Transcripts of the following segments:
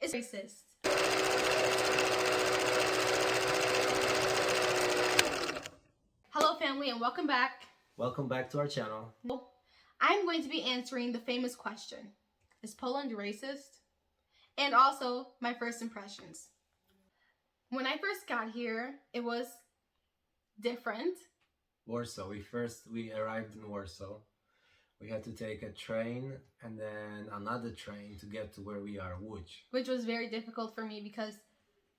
It's racist. Hello family and welcome back. Welcome back to our channel. I'm going to be answering the famous question, is Poland racist? And also my first impressions. When I first got here, it was different. Warsaw. We arrived in Warsaw. We had to take a train and then another train to get to where we are, Łódź. Which was very difficult for me because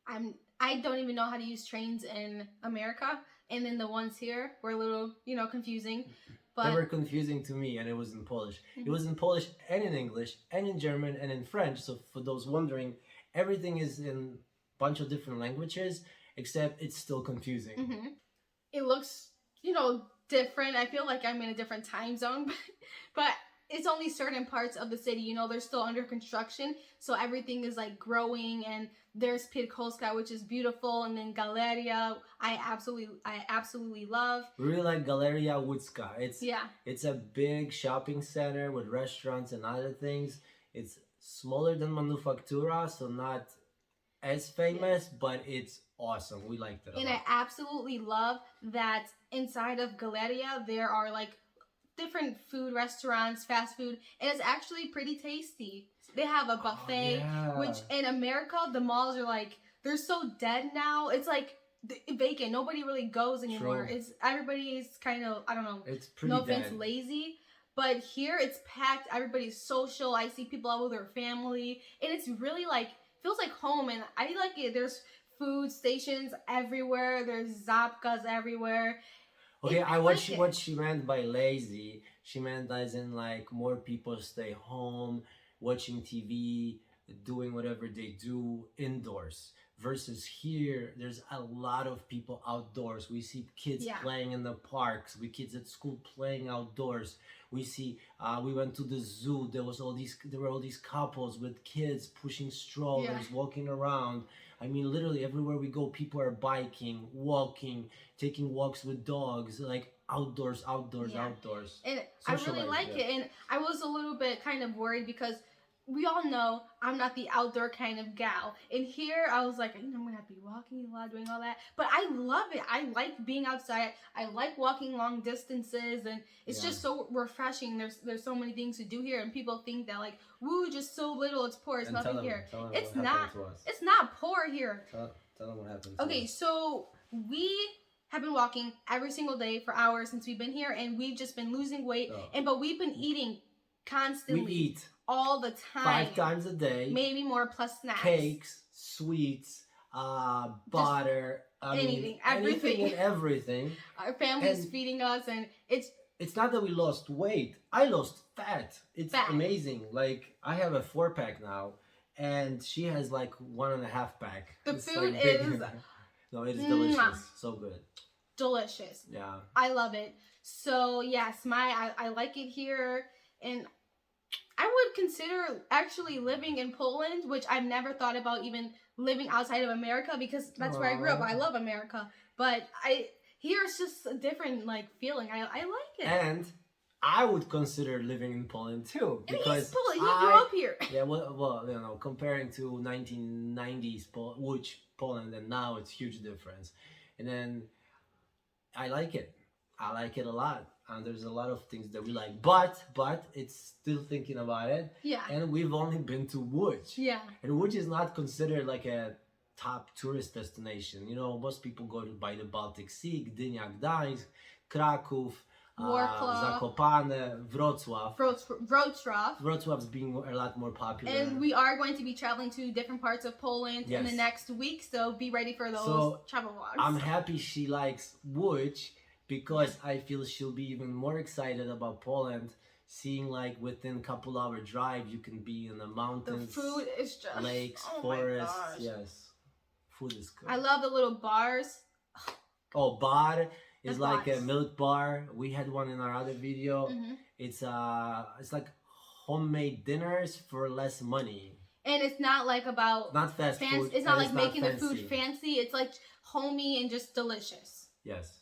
I don't even know how to use trains in America, and then the ones here were a little, confusing. But they were confusing to me, and it was in Polish. It was in Polish and in English and in German and in French. So for those wondering, everything is in a bunch of different languages, except it's still confusing. It looks, different. I feel like I'm in a different time zone, but it's only certain parts of the city, they're still under construction, so everything is like growing, and there's Pirkowska, which is beautiful, and then Galeria, I absolutely love. We really like Galeria Łódzka. Yeah. It's a big shopping center with restaurants and other things. It's smaller than Manufaktura, so not as famous, but it's awesome. We liked it a lot. I absolutely love that inside of Galeria there are like different food restaurants, fast food, and it's actually pretty tasty. They have a buffet, which in America the malls are like, they're so dead now. It's like vacant. Nobody really goes anymore. True. Everybody is kind of, I don't know. It's pretty no offense, dead. lazy. But here it's packed. Everybody's social. I see people out with their family, and it's really like, feels like home, and I like it. There's food stations everywhere. There's zapkas everywhere. Okay, what she meant by lazy, she meant as in like more people stay home, watching TV, doing whatever they do indoors. Versus here, there's a lot of people outdoors. We see kids playing in the parks. We kids at school playing outdoors. We see. We went to the zoo. There were all these couples with kids pushing strollers, walking around. I mean, literally everywhere we go, people are biking, walking, taking walks with dogs, like outdoors. And I really like it. And I was a little bit kind of worried because we all know I'm not the outdoor kind of gal. And here I was like, I'm going to have to be walking a lot, doing all that. But I love it. I like being outside. I like walking long distances. And it's just so refreshing. There's so many things to do here. And people think that like, woo, just so little, it's poor. It's nothing here. It's not poor here. Tell them what happened. Okay, so we have been walking every single day for hours since we've been here. And we've just been losing weight. But we've been eating constantly. We eat all the time. 5 times a day. Maybe more, plus snacks. Cakes, sweets, butter. Anything and everything. Our family's feeding us, and it's not that we lost weight. I lost fat. It's amazing. Like, I have a 4-pack now, and she has like 1.5 pack. The it's food like is... No, it's delicious. So good. Delicious. Yeah. I love it. So, yes, I like it here, and I would consider actually living in Poland, which I've never thought about even living outside of America, because that's where I grew up. I love America, but here it's just a different like feeling. I like it. And I would consider living in Poland too, because he grew up here. Yeah, well, comparing to 1990s Poland and now, it's huge difference. And then I like it. I like it a lot. And there's a lot of things that we like, but it's still thinking about it. Yeah. And we've only been to Łódź. Yeah. And Łódź is not considered like a top tourist destination. Most people go by the Baltic Sea, Gdynia, Gdańsk, Kraków, Zakopane, Wrocław. Wrocław's being a lot more popular. And we are going to be traveling to different parts of Poland in the next week, so be ready for those travel vlogs. I'm happy she likes Łódź, because I feel she'll be even more excited about Poland, seeing like within a couple hour drive you can be in the mountains, the food is just lakes, forests. Yes, food is good. I love the little bars. Bar is like a milk bar. We had one in our other video. It's like homemade dinners for less money. And it's not like about fast food. It's not like making the food fancy. It's like homey and just delicious. Yes.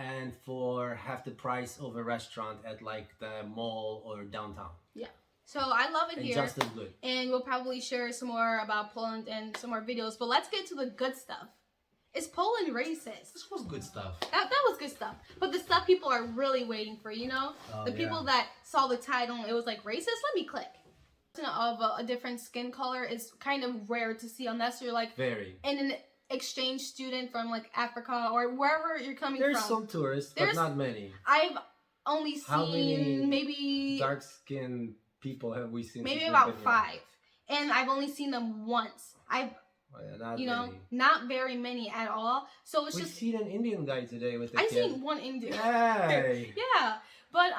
And for half the price of a restaurant at like the mall or downtown. Yeah. So I love it and here. Just as good. And we'll probably share some more about Poland and some more videos. But let's get to the good stuff. Is Poland racist? This was good stuff. That was good stuff. But the stuff people are really waiting for, you know? The people that saw the title and it was like, racist? Let me click. Of a different skin color is kind of rare to see unless you're like an exchange student from like Africa or wherever you're coming from. There's some tourists, but not many. I've only seen maybe dark-skinned people have we seen? Maybe about 5, and I've only seen them once. Not very many at all. So it's We've seen an Indian guy today with a kid. I've seen one Indian. Hey. Yeah, but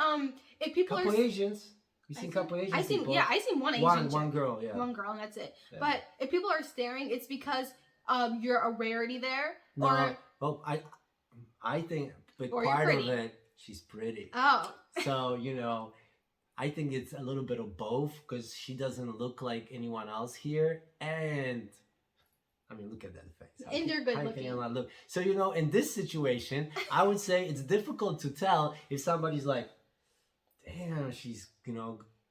if people couple Asians. You seen couple Asian people? I seen one Asian. One girl, yeah. One girl, and that's it. Yeah. But if people are staring, it's because you're a rarity there. No, well, I think but part of it, she's pretty. Oh. So, I think it's a little bit of both because she doesn't look like anyone else here. And, I mean, look at that face. And you're good looking. Can you not look? So, in this situation, I would say it's difficult to tell if somebody's like, damn, she's,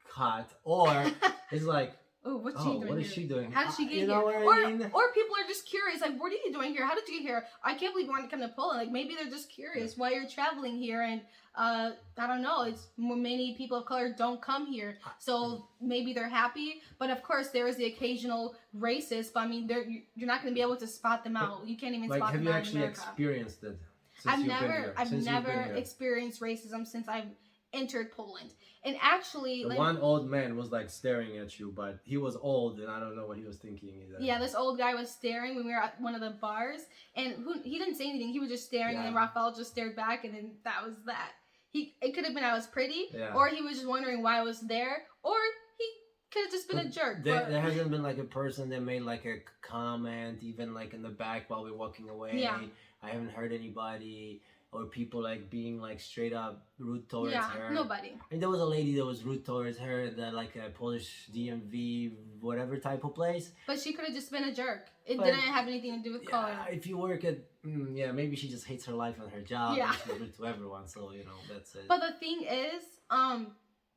hot. Or it's like, what is she doing? How did she get here? I mean? Or people are just curious, like, what are you doing here? How did you get here? I can't believe you wanted to come to Poland. Like, maybe they're just curious why you're traveling here. And I don't know. It's many people of color don't come here, so maybe they're happy. But of course, there is the occasional racist. But I mean, you're not going to be able to spot them out. You can't even spot them out in America. Have you actually experienced it? I've never experienced racism since I've entered Poland. And actually, one old man was like staring at you, but he was old and I don't know what he was thinking either. Yeah, this old guy was staring when we were at one of the bars, and he didn't say anything. He was just staring, and then Rafal just stared back, and then that was that. It could have been I was pretty, or he was just wondering why I was there, or he could have just been a jerk. There hasn't been like a person that made like a comment, even like in the back while we're walking away. Yeah. I haven't heard anybody. Or people like being like straight up rude towards her. Nobody. And there was a lady that was rude towards her at like a Polish DMV, whatever type of place. But she could have just been a jerk. It didn't have anything to do with color. If you work at, maybe she just hates her life and her job. And she's rude to everyone, so that's it. But the thing is,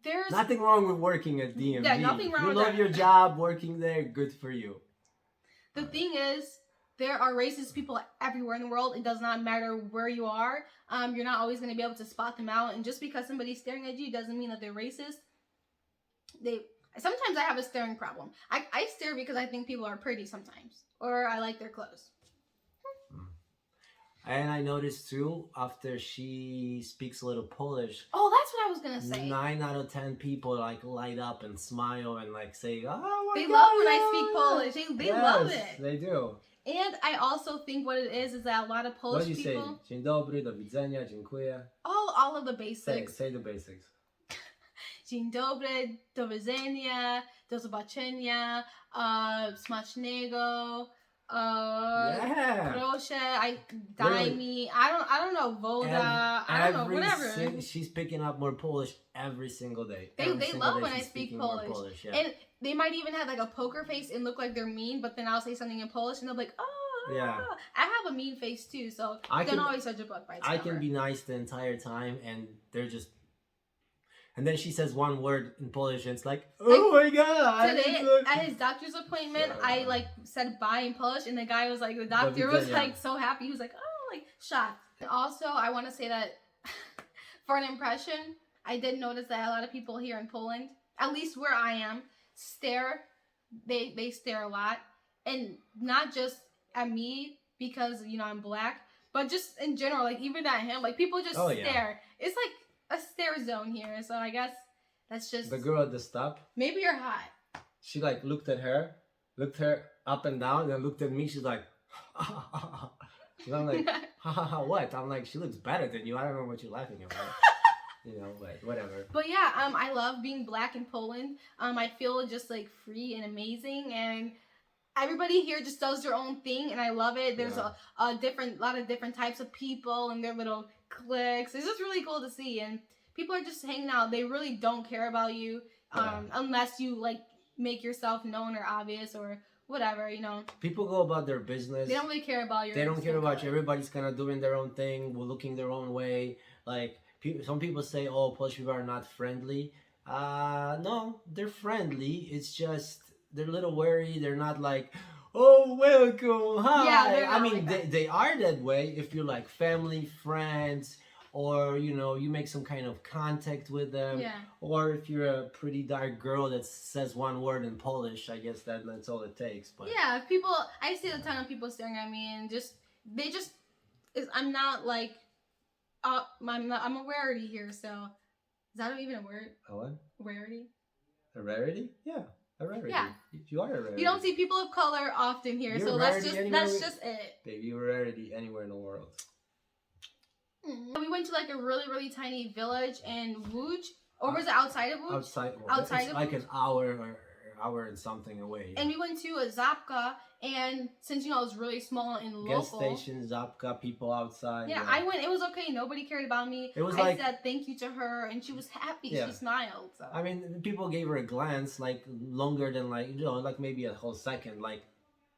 there's nothing wrong with working at DMV. Yeah, nothing wrong with that. You love your job, working there, good for you. The thing is, there are racist people everywhere in the world. It does not matter where you are. You're not always going to be able to spot them out. And just because somebody's staring at you doesn't mean that they're racist. Sometimes I have a staring problem. I stare because I think people are pretty sometimes. Or I like their clothes. And I noticed too, after she speaks a little Polish. Oh, that's what I was going to say. 9 out of 10 people like light up and smile and like say, oh my God. They love when I speak Polish. They love it. They do. And I also think what it is that a lot of Polish people... What do you say? Dzień dobry, do widzenia, dziękuję. All of the basics. Say the basics. Dzień dobry, do widzenia, do zobaczenia, smacznego, proszę, daj mi, I don't know, woda, I don't know, whatever. She's picking up more Polish every single day. They love when I speak Polish. And they might even have like a poker face and look like they're mean, but then I'll say something in Polish and they'll be like, I have a mean face too, so you don't always judge a book by its cover. I can be nice the entire time and they're just... And then she says one word in Polish and it's like, oh my God. Today, at his doctor's appointment, I like said bye in Polish and the guy was like, the doctor was like so happy. He was like, oh, like shocked. And also, I want to say that for an impression, I did notice that a lot of people here in Poland, at least where I am, stare. They stare a lot. And not just at me because, I'm black, but just in general, like even at him, like people just stare. It's like a stare zone here, so I guess that's just... The girl at the stop? Maybe you're hot. She like looked her up and down, and then looked at me, she's like... And I'm like, what? I'm like, she looks better than you, I don't know what you're laughing about. But whatever. But yeah, I love being black in Poland. I feel just like free and amazing, and everybody here just does their own thing, and I love it. There's a lot of different types of people and their little cliques. It's just really cool to see, and people are just hanging out. They really don't care about you unless you like make yourself known or obvious or whatever, People go about their business. They don't really care about your... They don't care about you. Everybody's kind of doing their own thing, looking their own way. Like, some people say, oh, Polish people are not friendly. No, they're friendly. It's just they're a little wary. They're not like, oh, welcome, hi. Yeah, I mean, like they are that way if you're like family, friends, or you know, you make some kind of contact with them. Yeah. Or if you're a pretty dark girl that says one word in Polish, I guess that's all it takes. But yeah, people. I see a ton of people staring at me, and I'm not like, I'm a rarity here. So, is that even a word? A what? Rarity. A rarity? Yeah. A rarity. Yeah. You are a rarity. You don't see people of color often here, You're so that's just it. Baby, you're a rarity anywhere in the world. We went to like a really, really tiny village in Łódź, or was it outside of Łódź? Outside of like Łódź? An hour or hour and something away. And we went to a Zapka, and since it was really small and local. Gas station, Zapka, people outside. Yeah, I went. It was okay. Nobody cared about me. It was I said thank you to her, and she was happy. Yeah. She smiled. So. I mean, people gave her a glance, like longer than like like maybe a whole second, like,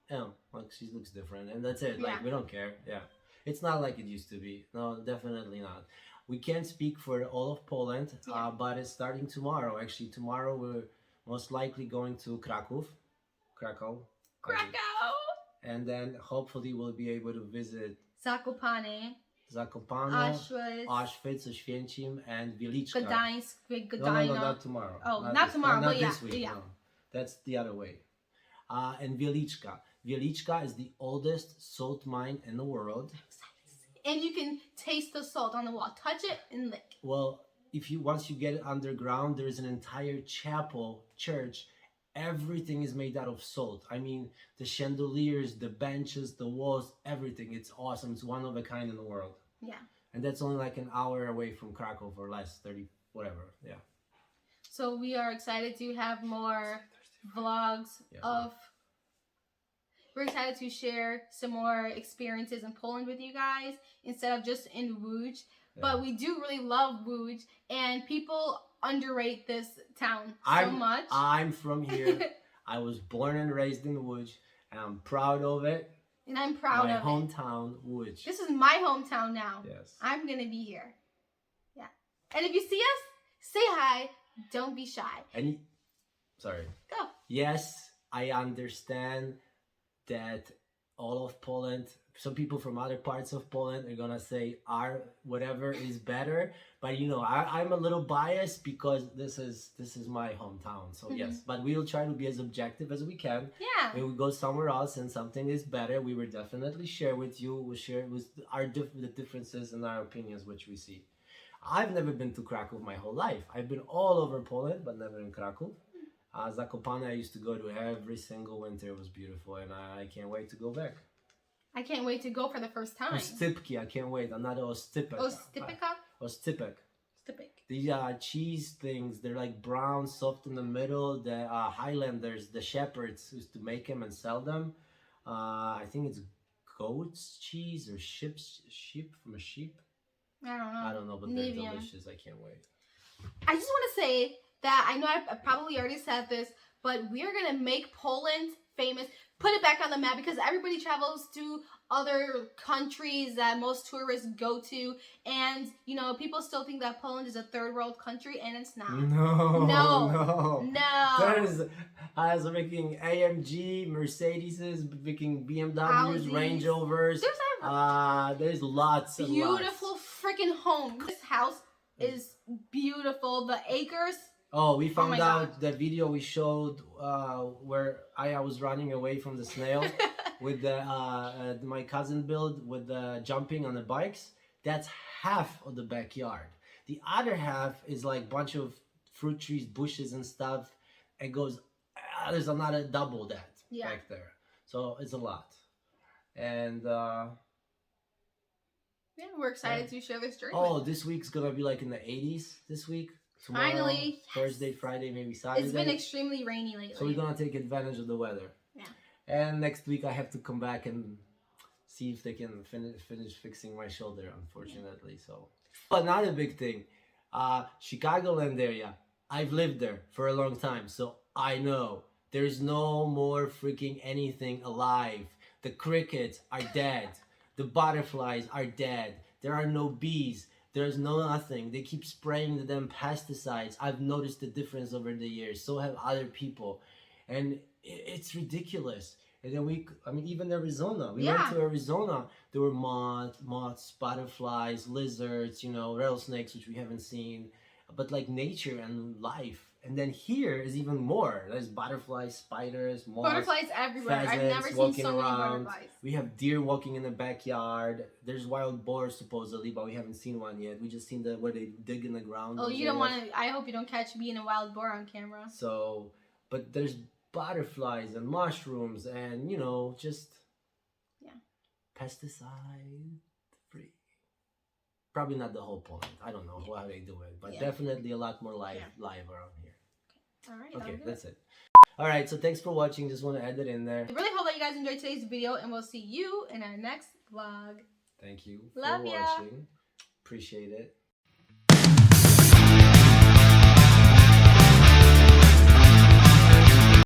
like she looks different, and that's it. Like we don't care. Yeah, it's not like it used to be. No, definitely not. We can't speak for all of Poland, but it's starting tomorrow. Actually, tomorrow we're most likely going to Krakow. And then hopefully we'll be able to visit Zakopane, Auschwitz, Oświęcim, and Wieliczka. Gdańsk, No, not tomorrow. Oh, not tomorrow, not but this week. No. That's the other way. And Wieliczka. Wieliczka is the oldest salt mine in the world. And you can taste the salt on the wall. Touch it and lick. Well, once you get it underground, there's an entire church. Everything is made out of salt. I mean, the chandeliers, the benches, the walls, everything. It's awesome. It's one of a kind in the world. Yeah. And that's only like an hour away from Krakow or less, 30, whatever. Yeah. So we are excited to have more vlogs We're excited to share some more experiences in Poland with you guys instead of just in Łódź. Yeah. But we do really love Łódź, and people underrate this town so much. I'm from here. I was born and raised in Łódź, and I'm proud of it. And I'm proud of it. My hometown, Łódź. This is my hometown now. Yes. I'm going to be here. Yeah. And if you see us, say hi. Don't be shy. And sorry. Go. Yes, I understand that all of Poland, some people from other parts of Poland are gonna say our whatever is better, but you know I'm a little biased because this is my hometown. So yes, but we will try to be as objective as we can. Yeah. When we go somewhere else and something is better, we will definitely share with you. We'll share with the differences and our opinions which we see. I've never been to Krakow my whole life. I've been all over Poland, but never in Krakow. Zakopane I used to go to every single winter. It was beautiful, and I can't wait to go back. I can't wait to go for the first time. Ostypki, I can't wait. I'm not Ostypek. Ostypek? These cheese things, they're like brown, soft in the middle. The Highlanders, the shepherds used to make them and sell them. I think it's goat's cheese or sheep from a sheep. I don't know, but they're delicious. I can't wait. I just want to say that I know I probably already said this, but we're going to make Poland famous, put it back on the map, because everybody travels to other countries that most tourists go to, and you know, people still think that Poland is a third world country, and it's not. No. There's making AMG, Mercedeses, making BMWs, Audis, Range Rovers. There's lots of beautiful freaking homes. This house is beautiful. The acres. Oh, we found out the video we showed where I was running away from the snail with the my cousin build with the jumping on the bikes. That's half of the backyard. The other half is like a bunch of fruit trees, bushes and stuff. It goes, there's another double that back there. So it's a lot. And we're excited to share this journey. Oh, this week's gonna be like in the 80s this week. Tomorrow, finally, Thursday, Friday, maybe Saturday. It's been extremely rainy lately. So we're going to take advantage of the weather. Yeah. And next week I have to come back and see if they can finish fixing my shoulder, unfortunately. So, but another big thing, Chicagoland area, I've lived there for a long time. So I know there's no more freaking anything alive. The crickets are dead. The butterflies are dead. There are no bees. There's no nothing. They keep spraying the damn pesticides. I've noticed the difference over the years. So have other people. And it's ridiculous. And then I mean, even Arizona. We went to Arizona. There were moths, butterflies, lizards, you know, rattlesnakes, which we haven't seen. But like nature and life. And then here is even more. There's butterflies, spiders, moths. Butterflies everywhere. I've never seen so many butterflies. We have deer walking in the backyard. There's wild boars supposedly, but we haven't seen one yet. We just seen where they dig in the ground. Oh, you don't want to. I hope you don't catch me in a wild boar on camera. So, but there's butterflies and mushrooms and, you know, just pesticide free. Probably not the whole point. I don't know how they do it, but definitely a lot more live around here. All right. Okay, that's it. All right, so thanks for watching. Just want to add it in there. I really hope that you guys enjoyed today's video, and we'll see you in our next vlog. Thank you for watching. Appreciate it.